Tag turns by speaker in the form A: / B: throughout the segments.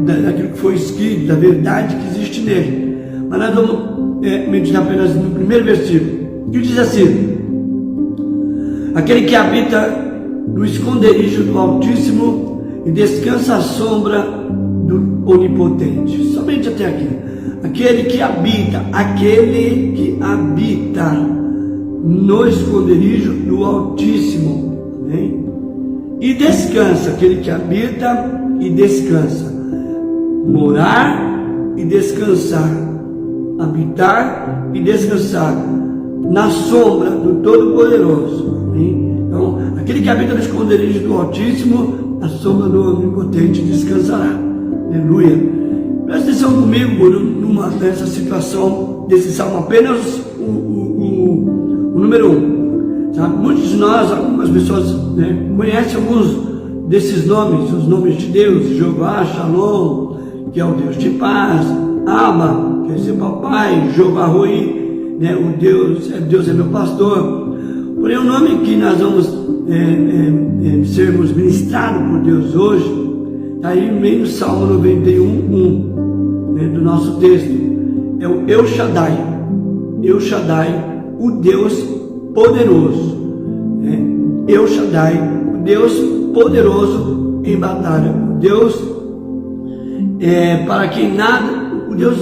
A: daquilo que foi escrito, da verdade que existe nele. Mas nós vamos meditar apenas no primeiro versículo, que diz assim: aquele que habita no esconderijo do Altíssimo e descansa à sombra do Onipotente. Somente até aqui. Aquele que habita no esconderijo do Altíssimo, amém? E descansa, aquele que habita e descansa. Morar e descansar, habitar e descansar na sombra do Todo-Poderoso, amém? Então, aquele que habita no esconderijo do Altíssimo, na sombra do Onipotente descansará. Aleluia. Presta atenção comigo nessa situação desse salmo, apenas o número 1. Sabe? Muitos de nós, algumas pessoas conhecem alguns desses nomes, os nomes de Deus: Jeová, Shalom, que é o Deus de paz; Abba, quer dizer papai; Jeová Roi, o Deus é meu pastor. Porém, o nome que nós vamos sermos ministrados por Deus hoje está aí no meio do Salmo 91:1, do nosso texto. É o El Shaddai. El Shaddai, o Deus poderoso. El Shaddai, o Deus poderoso em batalha. O Deus para quem nada, o Deus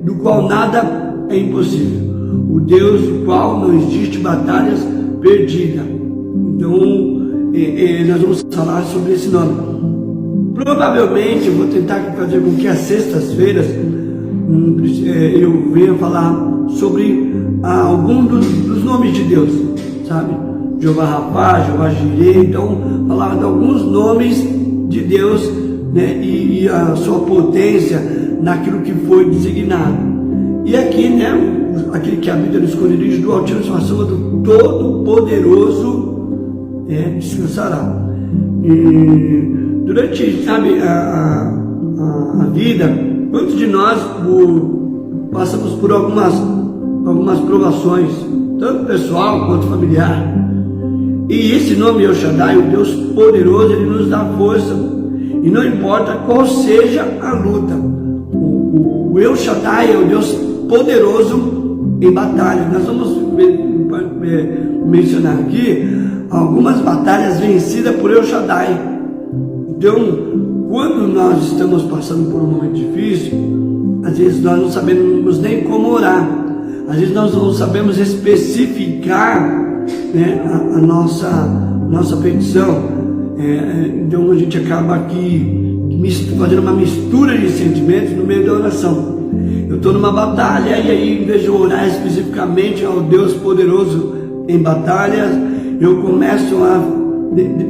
A: do qual nada é impossível. O Deus do qual não existe batalhas perdidas. Então, nós vamos falar sobre esse nome. Provavelmente eu vou tentar fazer com que às sextas-feiras eu venha falar sobre algum dos nomes de Deus, sabe? Jeová Rapá, Jeová Jireh. Então, falar de alguns nomes de Deus, e a sua potência naquilo que foi designado. E aqui, aquele que habita no esconderijo do Altíssimo, a sombra do Todo-Poderoso, descansará. E durante, a vida, muitos de nós passamos por algumas provações, tanto pessoal quanto familiar. E esse nome El Shaddai, o Deus poderoso, ele nos dá força. E não importa qual seja a luta, o El Shaddai é o Deus poderoso em batalha. Nós vamos mencionar aqui algumas batalhas vencidas por El Shaddai. Então, quando nós estamos passando por um momento difícil, às vezes nós não sabemos nem como orar, às vezes nós não sabemos especificar a nossa petição. Então a gente acaba aqui fazendo uma mistura de sentimentos no meio da oração. Eu estou numa batalha e aí, em vez de orar especificamente ao Deus poderoso em batalhas, eu começo a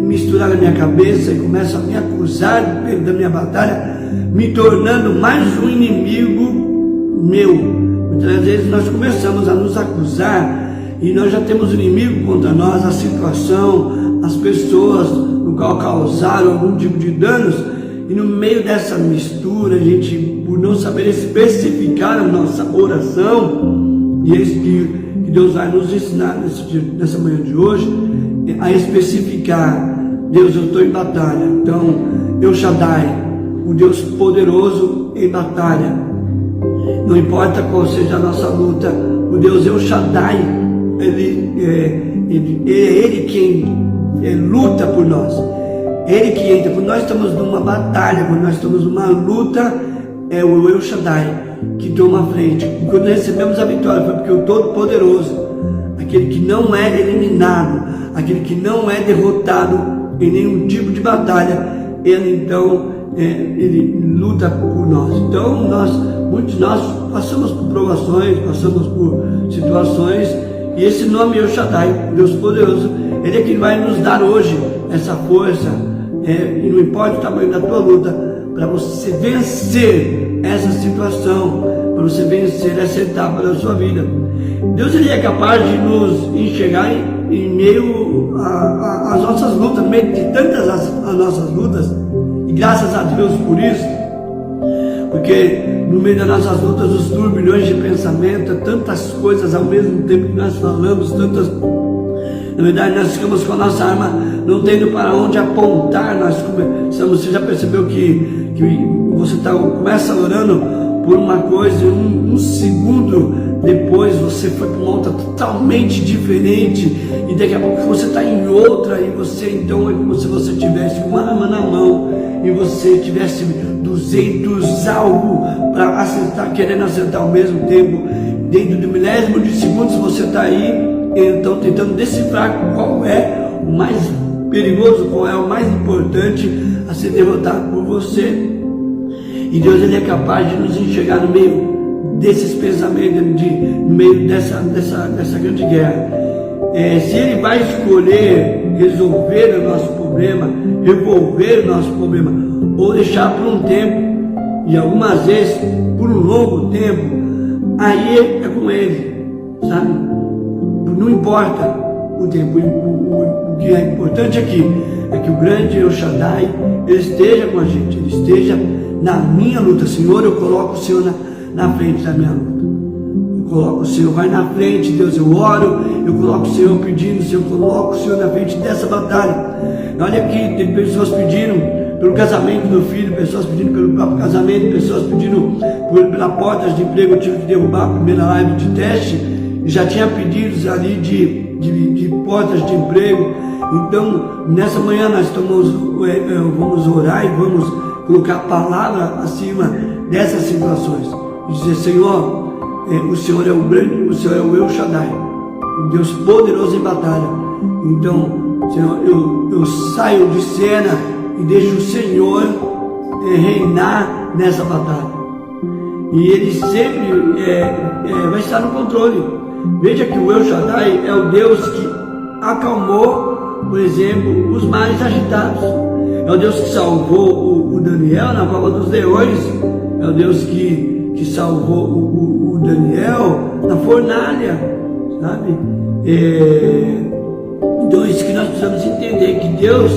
A: misturar na minha cabeça e começo a me acusar da minha batalha, me tornando mais um inimigo meu. Muitas vezes nós começamos a nos acusar e nós já temos um inimigo contra nós, a situação, as pessoas no qual causaram algum tipo de danos, e no meio dessa mistura, a gente, por não saber especificar a nossa oração, e é isso que Deus vai nos ensinar nessa manhã de hoje, a especificar: Deus, eu estou em batalha. Então, El Shaddai, o Deus poderoso em batalha. Não importa qual seja a nossa luta, o Deus El Shaddai, Ele quem luta por nós. Ele que entra. Quando nós estamos numa batalha, quando nós estamos numa luta, é o El Shaddai que toma a frente. E quando recebemos a vitória, foi porque o Todo-Poderoso, aquele que não é eliminado, aquele que não é derrotado em nenhum tipo de batalha, ele então ele luta por nós. Então muitos de nós passamos por provações, passamos por situações, e esse nome El Shaddai, Deus poderoso, ele é quem vai nos dar hoje essa força, e não importa o tamanho da tua luta, para você vencer essa situação, para você vencer essa etapa da sua vida. Deus, ele é capaz de nos enxergar em meio às nossas lutas, no meio de tantas as nossas lutas, e graças a Deus por isso, porque no meio das nossas lutas, os turbilhões de pensamento, tantas coisas ao mesmo tempo que nós falamos, Na verdade, nós ficamos com a nossa arma não tendo para onde apontar. Você já percebeu que você começa orando por uma coisa, um segundo depois você foi para uma outra totalmente diferente, e daqui a pouco você está em outra, e você então é como se você tivesse uma arma na mão e você tivesse 200 alvo para acertar, querendo acertar ao mesmo tempo. Dentro de milésimo de segundos você está aí, então tentando decifrar qual é o mais perigoso, qual é o mais importante a ser derrotado por você. E Deus, ele é capaz de nos enxergar no meio desses pensamentos, no meio dessa grande guerra. Se ele vai escolher resolver o nosso problema, revolver o nosso problema, ou deixar por um tempo, e algumas vezes por um longo tempo, aí é com ele, sabe? Não importa o tempo, o que é importante aqui é que o grande El Shaddai esteja com a gente, ele esteja na minha luta. Senhor, eu coloco o Senhor na frente da minha luta. Eu coloco o Senhor, vai na frente, Deus, eu oro, eu coloco o Senhor pedindo, eu coloco o Senhor na frente dessa batalha. Olha aqui, tem pessoas pedindo pelo casamento do filho, pessoas pedindo pelo próprio casamento, pessoas pedindo pela porta de emprego. Eu tive que derrubar a primeira live de teste, e já tinha pedidos ali de portas de emprego. Então, nessa manhã nós vamos orar e vamos colocar a palavra acima dessas situações. E dizer: Senhor, o Senhor é o grande, o Senhor é o El Shaddai, o Deus poderoso em batalha. Então, Senhor, eu saio de cena e deixo o Senhor reinar nessa batalha. E Ele sempre vai estar no controle. Veja que o El Shaddai é o Deus que acalmou, por exemplo, os mares agitados. É o Deus que salvou o Daniel na cova dos leões. É o Deus que salvou o Daniel na fornalha, sabe? Então isso que nós precisamos entender, que Deus,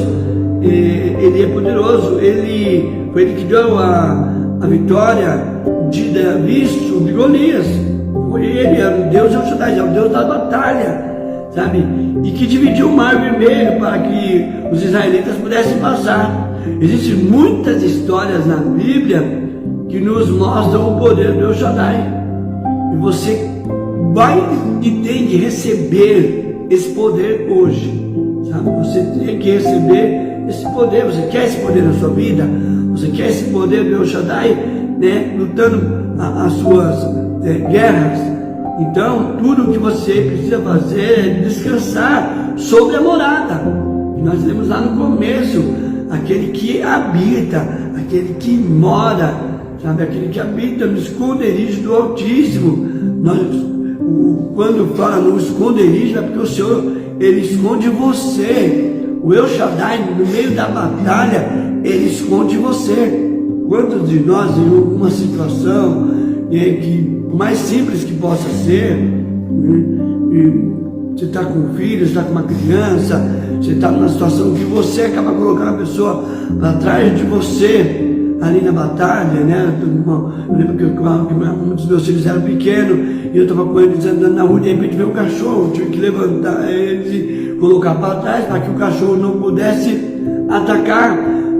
A: Ele é poderoso. Foi Ele que deu a vitória de Davi sobre Golias. Foi Ele, era o Deus El Shaddai, é o Deus da batalha, sabe? E que dividiu o mar vermelho para que os israelitas pudessem passar. Existem muitas histórias na Bíblia que nos mostram o poder do El Shaddai. E você vai e tem que receber esse poder hoje, sabe? Você tem que receber esse poder. Você quer esse poder na sua vida? Você quer esse poder do El Shaddai, né? Lutando as suas guerras? Então, tudo o que você precisa fazer é descansar sobre a morada. E nós lemos lá no começo, aquele que habita, aquele que mora, sabe? Aquele que habita no esconderijo do Altíssimo. Quando fala no esconderijo, é porque o Senhor, Ele esconde você. O El Shaddai, no meio da batalha, Ele esconde você. Quantos de nós, em alguma situação, que por mais simples que possa ser, você está com um filho, você está com uma criança, você está numa situação que você acaba colocando a pessoa atrás de você, ali na batalha, né? Eu lembro que um dos meus filhos eram pequenos, e eu estava com eles andando na rua, e de repente veio um cachorro, eu tive que levantar eles e colocar para trás, para que o cachorro não pudesse atacar.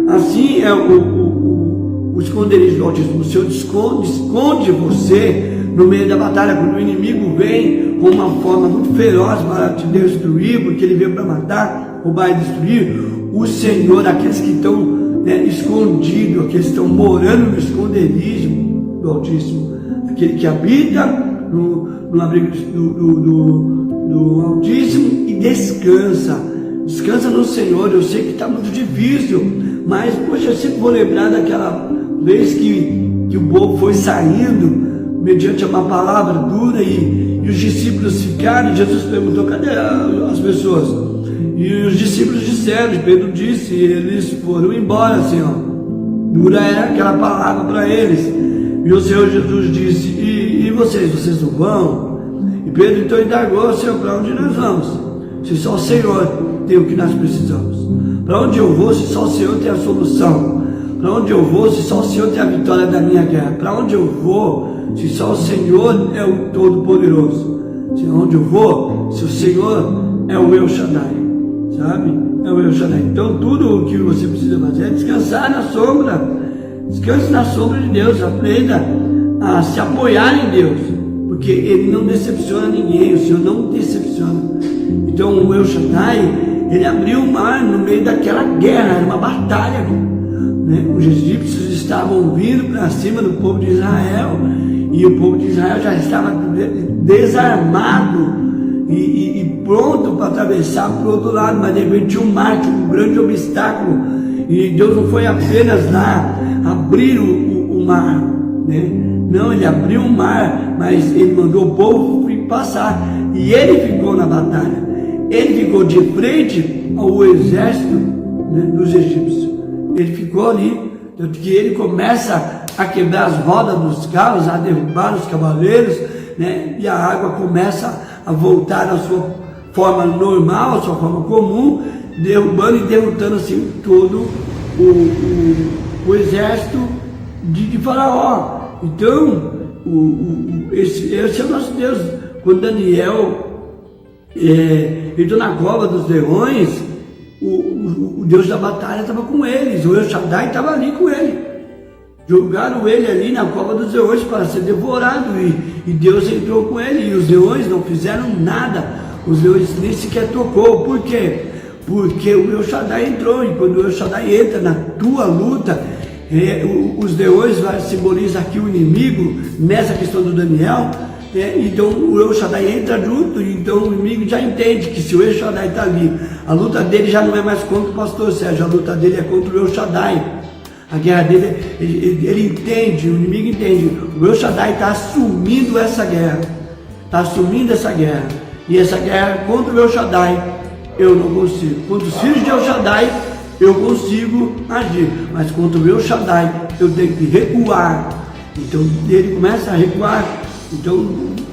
A: Assim é o esconderijo do Altíssimo. O Senhor esconde você no meio da batalha, quando o inimigo vem com uma forma muito feroz para te destruir, porque ele veio para matar, roubar e destruir. O Senhor, aqueles que estão escondidos, aqueles que estão morando no esconderijo do Altíssimo, aquele que habita no abrigo do Altíssimo e descansa no Senhor. Eu sei que está muito difícil, mas poxa, eu sempre vou lembrar daquela vez que o povo foi saindo mediante uma palavra dura, e os discípulos ficaram, e Jesus perguntou: cadê as pessoas? E os discípulos disseram, Pedro disse, eles foram embora, Senhor. Dura era aquela palavra para eles. E o Senhor Jesus disse: e vocês não vão? E Pedro então indagou: Senhor, para onde nós vamos? Se só o Senhor tem o que nós precisamos. Para onde eu vou se só o Senhor tem a solução? Para onde eu vou se só o Senhor tem a vitória da minha guerra? Para onde eu vou se só o Senhor é o Todo-Poderoso? Se onde eu vou, se o Senhor é o El Shaddai, sabe? É o El Shaddai. Então tudo o que você precisa fazer é descansar na sombra. Descanse na sombra de Deus, aprenda a se apoiar em Deus, porque Ele não decepciona ninguém, o Senhor não decepciona. Então o El Shaddai, Ele abriu o mar no meio daquela guerra, era uma batalha, né? Os egípcios estavam vindo para cima do povo de Israel, e o povo de Israel já estava desarmado e pronto para atravessar para o outro lado, mas de repente tinha um mar, tinha um grande obstáculo, e Deus não foi apenas lá abrir o mar, né? Não, Ele abriu o mar, mas Ele mandou o povo passar, e Ele ficou na batalha, Ele ficou de frente ao exército, né, dos egípcios. Ele ficou ali, tanto que Ele começa a quebrar as rodas dos carros, a derrubar os cavaleiros, né, e a água começa a voltar à sua forma normal, à sua forma comum, derrubando e derrotando assim todo o exército de Faraó. Então, esse é o nosso Deus. Quando Daniel entrou na cova dos leões, o Deus da batalha estava com eles, o El Shaddai estava ali com ele. Jogaram ele ali na cova dos leões para ser devorado, e Deus entrou com ele, e os leões não fizeram nada, os leões nem sequer tocou. Por quê? Porque o El Shaddai entrou, e quando o El Shaddai entra na tua luta, os leões simbolizam aqui o inimigo, nessa questão do Daniel, então o El Shaddai entra junto, então o inimigo já entende que se o El Shaddai está ali, a luta dele já não é mais contra o pastor Sérgio, a luta dele é contra o El Shaddai. A guerra dele, ele entende, o inimigo entende, o El Shaddai está assumindo essa guerra, e essa guerra contra o El Shaddai eu não consigo. Contra os filhos de El Shaddai eu consigo agir, mas contra o El Shaddai eu tenho que recuar. Então ele começa a recuar. Então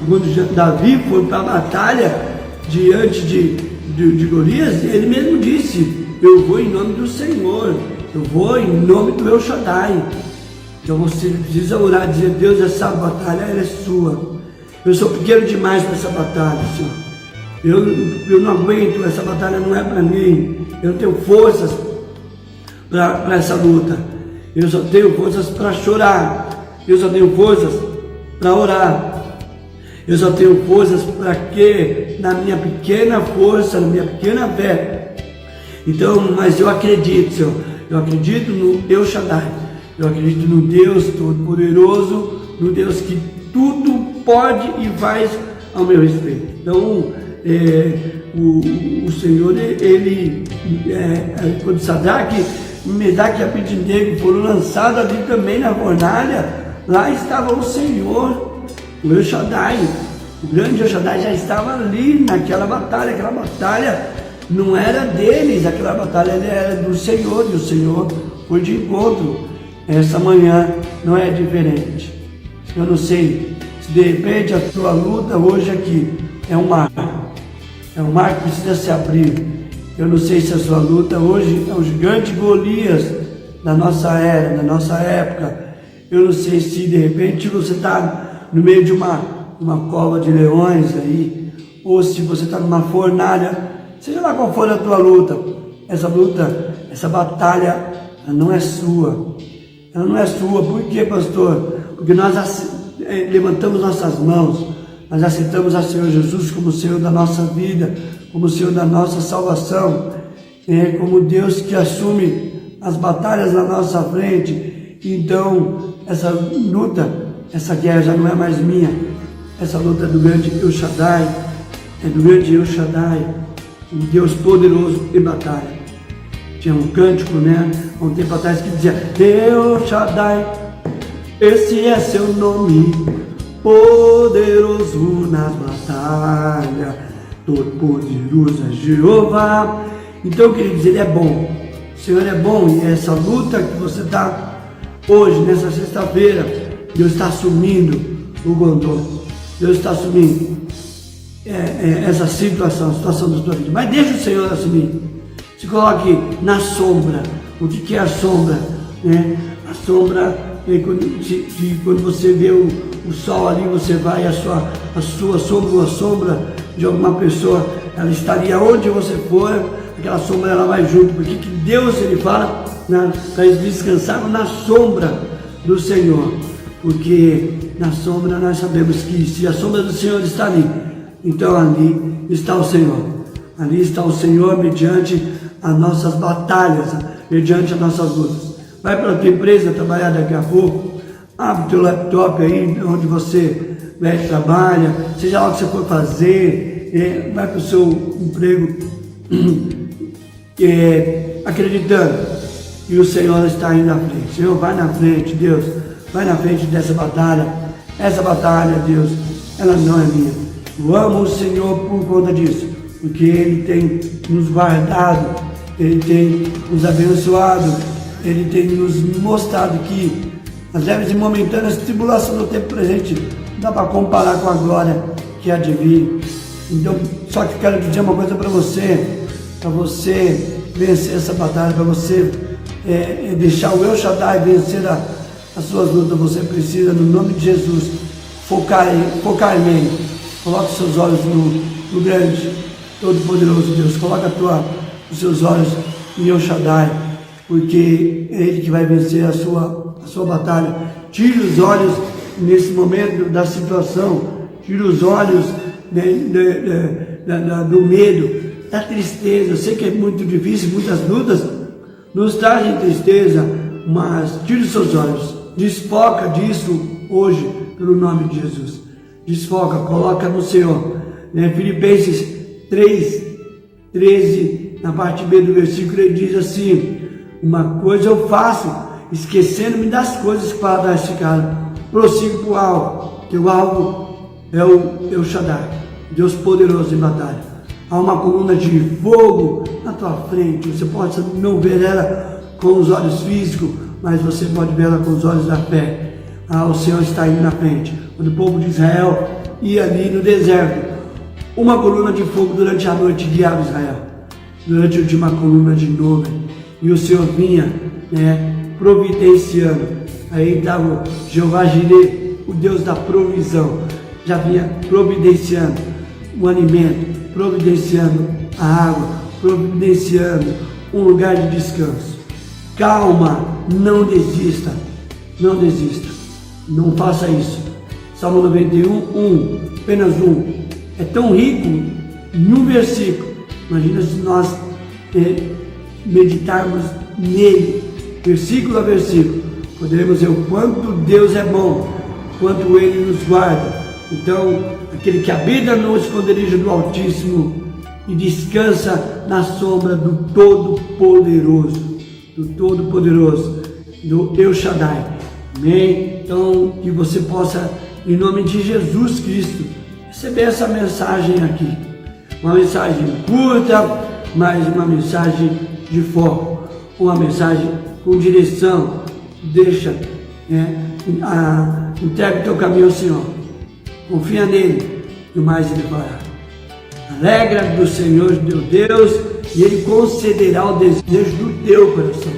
A: quando Davi foi para a batalha diante de Golias, ele mesmo disse: eu vou em nome do Senhor, eu vou em nome do El Shaddai. Então você precisa orar, dizer: Deus, essa batalha ela é sua, eu sou pequeno demais para essa batalha, Senhor. Eu não aguento, essa batalha não é para mim, eu não tenho forças para essa luta, eu só tenho forças para chorar, eu só tenho forças para orar, eu só tenho forças para que, na minha pequena força, na minha pequena fé. Então, mas eu acredito, Senhor, eu acredito no El Shaddai, eu acredito no Deus Todo-Poderoso, no Deus que tudo pode e faz ao meu respeito. Então, o Senhor, quando Sadraque, Mesaque e Abednego foram lançados ali também na fornalha, lá estava o Senhor, o El Shaddai, o grande El Shaddai já estava ali naquela batalha. Aquela batalha não era deles, aquela batalha era do Senhor, e o Senhor foi de encontro. Essa manhã não é diferente. Eu não sei se de repente a sua luta hoje aqui é um mar que precisa se abrir. Eu não sei se a sua luta hoje é o gigante Golias da nossa era, da nossa época. Eu não sei se de repente você está no meio de uma cova de leões aí, ou se você está numa fornalha, seja lá qual for a tua luta. Essa batalha, ela não é sua. Ela não é sua. Por quê, pastor? Porque nós levantamos nossas mãos, nós aceitamos a Senhor Jesus como o Senhor da nossa vida, como o Senhor da nossa salvação, como Deus que assume as batalhas na nossa frente. Então, essa luta, essa guerra já não é mais minha. Essa luta é do grande El Shaddai, é do grande El Shaddai, um Deus poderoso em batalha. Tinha um cântico, né, há um tempo atrás, que dizia: El Shaddai, esse é seu nome, poderoso na batalha, todo poderoso é Jeová. Então, queridos, Ele é bom, o Senhor é bom, e essa luta que você está hoje, nessa sexta-feira, Deus está assumindo o controle, Deus está assumindo essa situação, a situação da sua vida. Mas deixa o Senhor assumir. Se coloque na sombra. O que é a sombra? A sombra, quando você vê o sol ali, você vai, a sua sombra ou a sombra de alguma pessoa, ela estaria onde você for, aquela sombra ela vai junto, porque que Deus, ele fala, para eles descansarem na sombra do Senhor, porque na sombra nós sabemos que se a sombra do Senhor está ali, então ali está o Senhor, ali está o Senhor mediante as nossas batalhas, mediante as nossas lutas. Vai para a tua empresa trabalhar daqui a pouco, abre o teu laptop aí, onde você trabalha, seja lá o que você for fazer, vai para o seu emprego, acreditando que o Senhor está aí na frente. Senhor, vai na frente, Deus, vai na frente dessa batalha. Essa batalha, Deus, ela não é minha. Eu amo o Senhor por conta disso, porque Ele tem nos guardado, Ele tem nos abençoado, Ele tem nos mostrado que as leves e momentâneas tribulações do tempo presente não dá para comparar com a glória que há de vir. Então, só que eu quero dizer uma coisa para você vencer essa batalha, para você deixar o El Shaddai vencer as suas lutas, você precisa, no nome de Jesus, focar nele. Coloque seus olhos no grande, todo-poderoso Deus. Coloque os seus olhos em El Shaddai, porque é Ele que vai vencer a sua batalha. Tire os olhos nesse momento da situação, tire os olhos do medo, da tristeza. Eu sei que é muito difícil, muitas lutas nos trazem tristeza, mas tire os seus olhos, desfoca disso hoje, pelo nome de Jesus. Desfoca, coloca no Senhor. Filipenses 3:13, na parte B do versículo, ele diz assim: uma coisa eu faço, esquecendo-me das coisas que para trás ficaram, prossigo para o alvo, que o alvo é o El Shaddai, Deus poderoso em batalha. Há uma coluna de fogo na tua frente, você pode não ver ela com os olhos físicos, mas você pode ver ela com os olhos da fé. O Senhor está indo na frente. Quando o povo de Israel ia ali no deserto, uma coluna de fogo durante a noite guiava Israel, durante o dia uma coluna de nuvem, e o Senhor vinha providenciando. Aí estava o Jeová Jireh, o Deus da provisão, já vinha providenciando o alimento, providenciando a água, providenciando um lugar de descanso. Calma, não desista, não faça isso. Salmo 91, apenas um, é tão rico em um versículo. Imagina se nós meditarmos nele, versículo a versículo, poderemos ver o quanto Deus é bom, quanto Ele nos guarda. Então, aquele que habita no esconderijo do Altíssimo e descansa na sombra do Todo-Poderoso, do El Shaddai. Amém? Então, que você possa, em nome de Jesus Cristo, receber essa mensagem aqui. Uma mensagem curta, mas uma mensagem de foco, uma mensagem com direção. Deixa, entrega o teu caminho ao Senhor. Confia nele e o mais Ele fará. Alegra do Senhor teu Deus e Ele concederá o desejo do teu coração.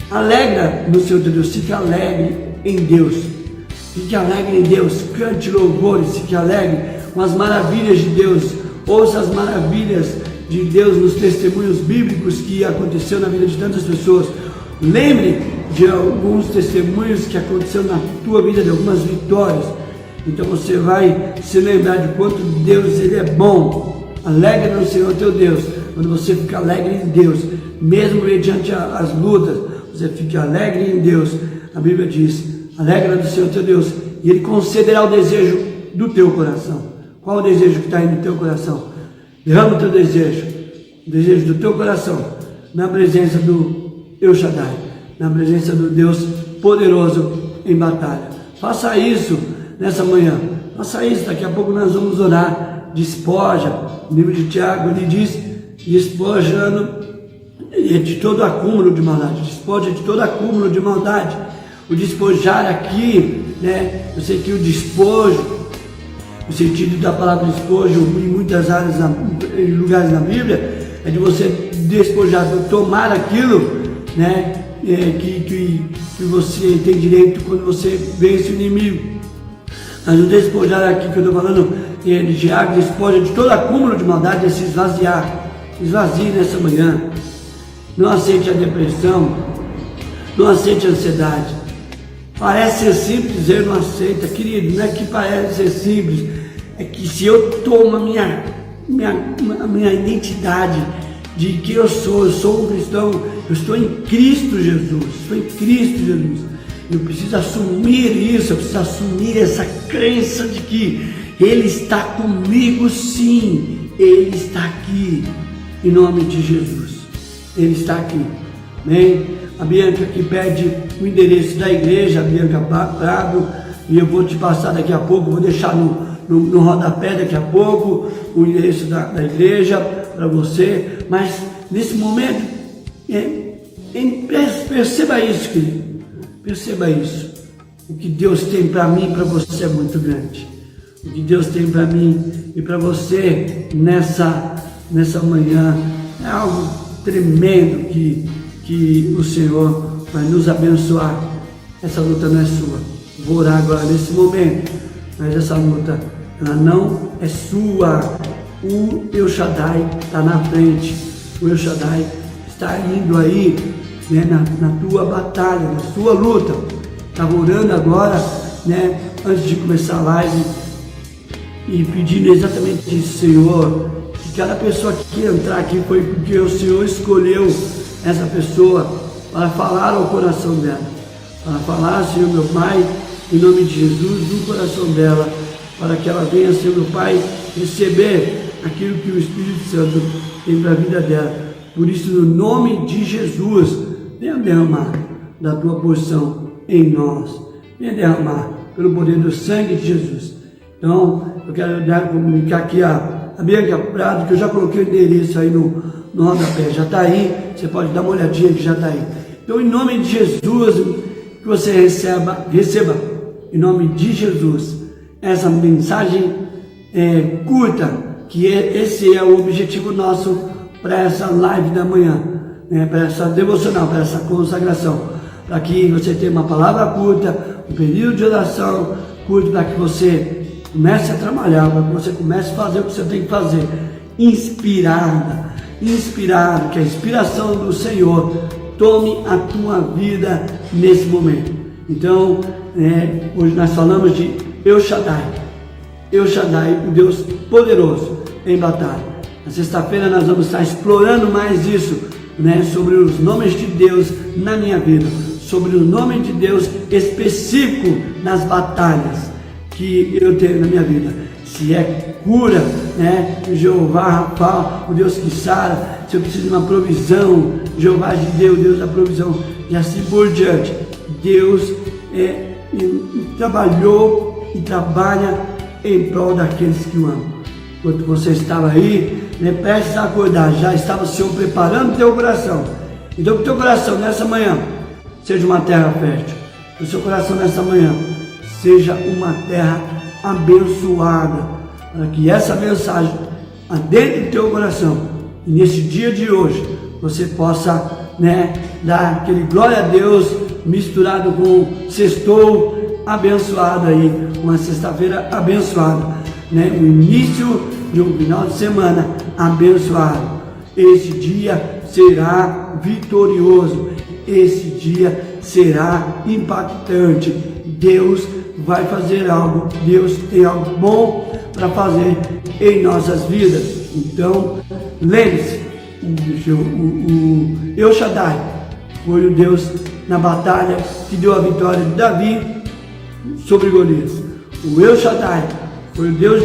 A: Alegra no Senhor teu Deus, fique alegre em Deus. Fique alegre em Deus, cante louvores, fique alegre com as maravilhas de Deus. Ouça as maravilhas de Deus nos testemunhos bíblicos que aconteceu na vida de tantas pessoas. Lembre de alguns testemunhos que aconteceram na tua vida, de algumas vitórias. Então você vai se lembrar de quanto Deus Ele é bom. Alegre no Senhor teu Deus. Quando você fica alegre em Deus, mesmo mediante as lutas, você fica alegre em Deus. A Bíblia diz: alegra no Senhor teu Deus e Ele concederá o desejo do teu coração. Qual o desejo que está aí no teu coração? Derrama o teu desejo, o desejo do teu coração, na presença do El Shaddai, na presença do Deus poderoso em batalha. Faça isso nessa manhã, faça isso. Daqui a pouco nós vamos orar. Despoja, no livro de Tiago ele diz: despojando de todo acúmulo de maldade, despoja de todo acúmulo de maldade. O despojar aqui, eu sei que o despojo, o sentido da palavra despojo em muitas áreas, em lugares na Bíblia, é de você despojar, tomar aquilo, que você tem direito quando você vence o inimigo. Mas o despojar aqui que eu estou falando de água, despoja de todo acúmulo de maldade, é se esvaziar. Esvazie nessa manhã. Não aceite a depressão, não aceite a ansiedade. Parece ser simples dizer não aceita, querido, não é que parece ser simples, é que se eu tomo a minha identidade de que eu sou um cristão, eu estou em Cristo Jesus, estou em Cristo Jesus. Eu preciso assumir isso, eu preciso assumir essa crença de que Ele está comigo sim, Ele está aqui, em nome de Jesus, Ele está aqui, amém? A Bianca que pede o endereço da igreja, a Bianca Prado, e eu vou te passar daqui a pouco, vou deixar no rodapé daqui a pouco o endereço da igreja para você, mas nesse momento, perceba isso, querido. Perceba isso. O que Deus tem para mim e para você é muito grande. O que Deus tem para mim e para você nessa manhã é algo tremendo que o Senhor vai nos abençoar. Essa luta não é sua. Vou orar agora nesse momento, mas essa luta ela não é sua. O El Shaddai está na frente. O El Shaddai está indo aí, né, na tua batalha, na sua luta. Estava orando agora, né, antes de começar a live, e pedindo exatamente isso, Senhor, que cada pessoa que entrar aqui foi porque o Senhor escolheu essa pessoa para falar ao coração dela, para falar, Senhor meu Pai, em nome de Jesus, do coração dela, para que ela venha, Senhor meu Pai, receber aquilo que o Espírito Santo tem para a vida dela. Por isso, no nome de Jesus, venha derramar da tua porção em nós. Venha derramar pelo poder do sangue de Jesus. Então, eu quero comunicar aqui a Bianca Prado, que eu já coloquei o endereço aí no rodapé. Já está aí, você pode dar uma olhadinha que já está aí. Então, em nome de Jesus, que você receba, em nome de Jesus, essa mensagem curta, que esse é o objetivo nosso para essa live da manhã, né, para essa devocional, para essa consagração, para que você tenha uma palavra curta, um período de oração curto, para que você comece a trabalhar, para que você comece a fazer o que você tem que fazer, inspirado, que a inspiração do Senhor tome a tua vida nesse momento. Então, hoje nós falamos de El Shaddai, o Deus poderoso em batalha. Na sexta-feira nós vamos estar explorando mais isso, né, sobre os nomes de Deus na minha vida, sobre o nome de Deus específico nas batalhas que eu tenho na minha vida. Se é cura, né, Jeová Rafa, o Deus que sara, se eu preciso de uma provisão, Jeová de Deus, Deus da provisão, e assim por diante. Deus trabalhou e trabalha em prol daqueles que o amam. Enquanto você estava aí, né, prestes a acordar, já estava o Senhor preparando o teu coração. Então que o teu coração nessa manhã seja uma terra fértil. Que o seu coração nessa manhã seja uma terra abençoada. Para que essa mensagem dentro do teu coração, e nesse dia de hoje, você possa, né, dar aquele glória a Deus misturado com sextou abençoado aí, uma sexta-feira abençoada, né, o início de um final de semana abençoado. Esse dia será vitorioso, esse dia será impactante. Deus vai fazer algo, Deus tem algo bom para fazer em nossas vidas. Então, lembre-se, o El Shaddai foi o Deus na batalha que deu a vitória de Davi sobre Golias. O El Shaddai foi o Deus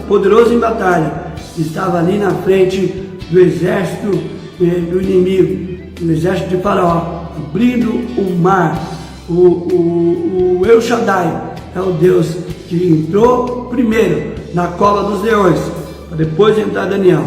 A: poderoso em batalha, que estava ali na frente do exército do inimigo, do exército de Faraó, abrindo o mar. O El Shaddai é o Deus que entrou primeiro na cova dos leões, para depois entrar Daniel.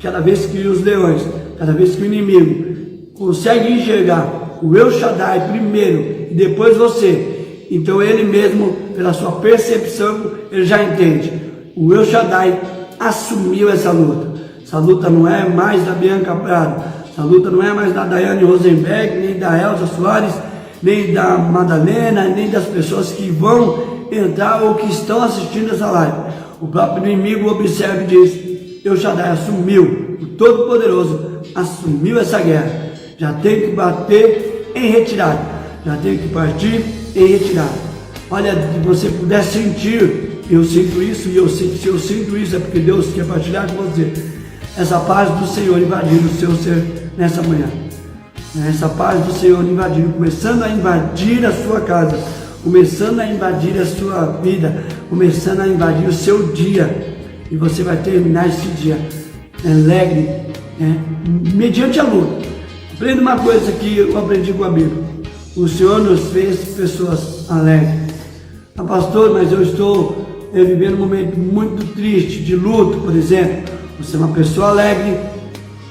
A: Cada vez que os leões, cada vez que o inimigo consegue enxergar o El Shaddai primeiro e depois você, então ele mesmo, pela sua percepção, ele já entende. O El Shaddai assumiu essa luta. Essa luta não é mais da Bianca Prado, essa luta não é mais da Daiane Rosenberg, nem da Elza Soares, nem da Madalena, nem das pessoas que vão entrar ou que estão assistindo essa live. O próprio inimigo observa e diz: El Shaddai assumiu, o Todo-Poderoso assumiu essa guerra. Já tem que bater em retirada, já tem que partir em retirada. Olha, se você puder sentir, eu sinto isso, e eu sei que se eu sinto isso é porque Deus quer partilhar com você. Essa paz do Senhor invadindo o seu ser nessa manhã. Essa paz do Senhor invadindo, começando a invadir a sua casa, começando a invadir a sua vida, começando a invadir o seu dia. E você vai terminar esse dia alegre, mediante a luta. Aprenda uma coisa que eu aprendi com a Bíblia: o Senhor nos fez pessoas alegres. Ah, pastor, mas eu estou vivendo um momento muito triste, de luto, por exemplo. Você é uma pessoa alegre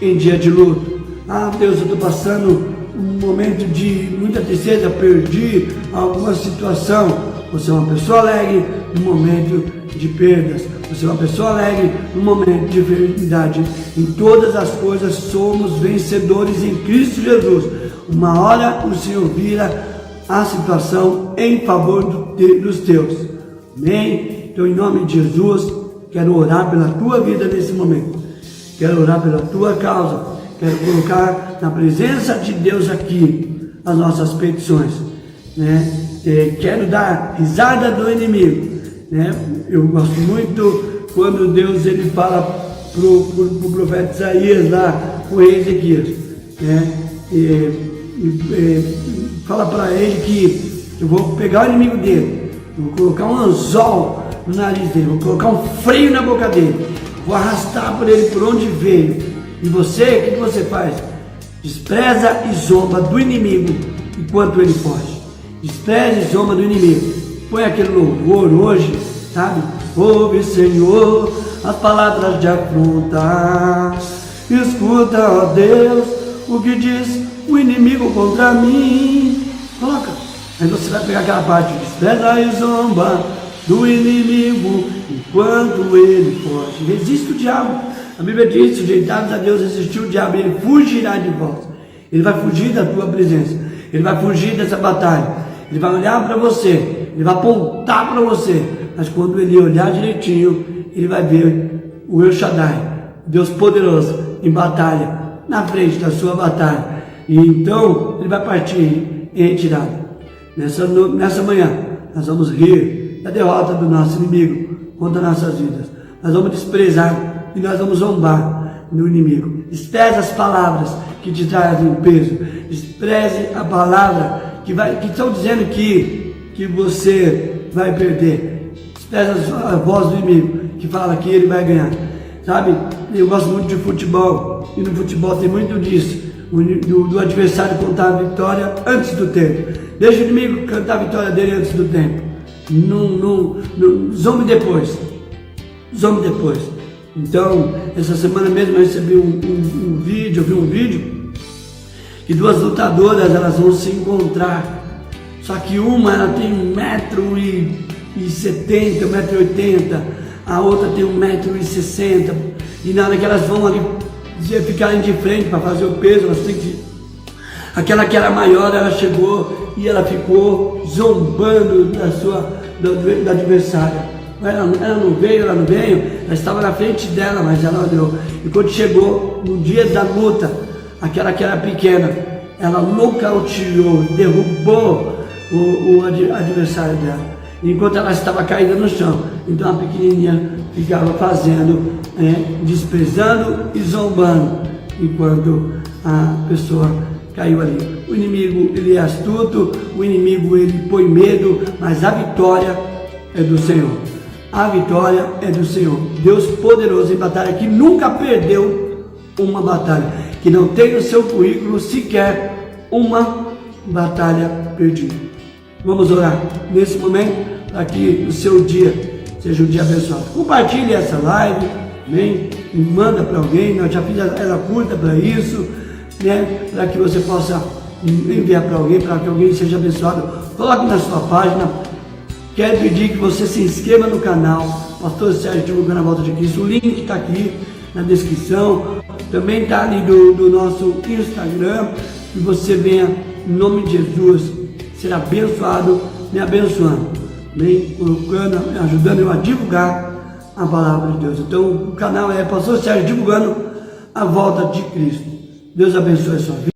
A: em dia de luto. Ah, Deus, eu estou passando um momento de muita tristeza, perdi alguma situação. Você é uma pessoa alegre no momento de perdas. Você é uma pessoa alegre no momento de enfermidade. Em todas as coisas somos vencedores em Cristo Jesus. Uma hora o Senhor vira a situação em favor dos teus. Amém? Então, em nome de Jesus, quero orar pela tua vida nesse momento. Quero orar pela tua causa. Quero colocar na presença de Deus aqui as nossas petições. Quero dar risada do inimigo. Eu gosto muito quando Deus ele fala para o profeta Isaías lá, o rei Ezequias. Fala para ele que eu vou pegar o inimigo dele, eu vou colocar um anzol no nariz dele, vou colocar um freio na boca dele, vou arrastar por ele por onde veio. E você, o que você faz? Despreza e zomba do inimigo enquanto ele foge. Despreza e zomba do inimigo. Põe aquele louvor hoje, sabe? Ouve, Senhor, as palavras de afronta. Escuta, ó Deus, o que diz o inimigo contra mim. Coloca. Aí você vai pegar aquela parte: despreza e zomba do inimigo enquanto ele foge. Resiste o diabo. A Bíblia diz: sujeitados a Deus, resistiu o diabo, ele fugirá de vós. Ele vai fugir da tua presença. Ele vai fugir dessa batalha. Ele vai olhar para você. Ele vai apontar para você. Mas quando ele olhar direitinho, ele vai ver o El Shaddai, Deus poderoso, em batalha, na frente da sua batalha. E então ele vai partir em retirada. Nessa manhã, nós vamos rir da derrota do nosso inimigo contra nossas vidas. Nós vamos desprezar e nós vamos zombar do inimigo. Despreze as palavras que te trazem peso. Despreze a palavra que estão dizendo que você vai perder. Despreze a voz do inimigo que fala que ele vai ganhar. Sabe, eu gosto muito de futebol, e no futebol tem muito disso, do adversário contar a vitória antes do tempo. Deixa o inimigo cantar a vitória dele antes do tempo. Zombe depois. Zombe depois. Então, essa semana mesmo eu recebi um vídeo que duas lutadoras elas vão se encontrar. Só que uma ela tem 1,70 m, 1,80 m, a outra tem 1,60 m. E na hora que elas vão ali ficarem de frente para fazer o peso, elas têm que... Aquela que era maior, ela chegou e ela ficou zombando da adversária. Ela não veio, ela estava na frente dela, mas ela olhou. E quando chegou no dia da luta, aquela que era pequena, ela nocauteou, derrubou o adversário dela, enquanto ela estava caída no chão. Então a pequenininha ficava fazendo, desprezando e zombando, enquanto a pessoa caiu ali. O inimigo ele é astuto, o inimigo ele põe medo, mas a vitória é do Senhor. A vitória é do Senhor. Deus poderoso em batalha, que nunca perdeu uma batalha, que não tem no seu currículo sequer uma batalha perdida. Vamos orar nesse momento para que o seu dia seja um dia abençoado. Compartilhe essa live, amém? Manda para alguém, nós já fizemos ela curta para isso, para que você possa enviar para alguém, para que alguém seja abençoado. Coloque na sua página. Quero pedir que você se inscreva no canal Pastor Sérgio Divulgando a Volta de Cristo. O link está aqui na descrição. Também está ali do nosso Instagram. Que você venha, em nome de Jesus, ser abençoado, me abençoando. amém? Colocando, ajudando eu a divulgar a palavra de Deus. Então o canal é Pastor Sérgio divulgando a volta de Cristo. Deus abençoe a sua vida.